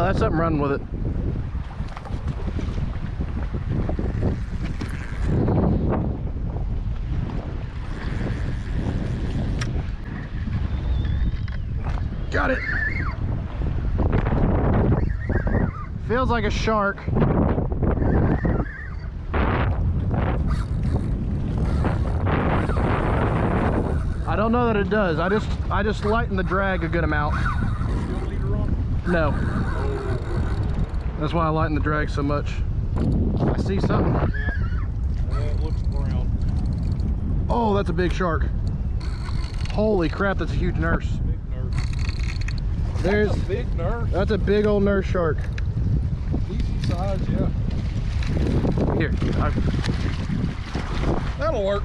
No, that's something running with it. Got it. Feels like a shark. I don't know that it does. I just lighten the drag a good amount. No. That's why I lighten the drag so much. I see something. Yeah, it looks brown. Oh, that's a big shark. Holy crap, that's a huge nurse. Big nurse. There's That's a big nurse. that's a big old nurse shark. Decent size, yeah. Here, That'll work.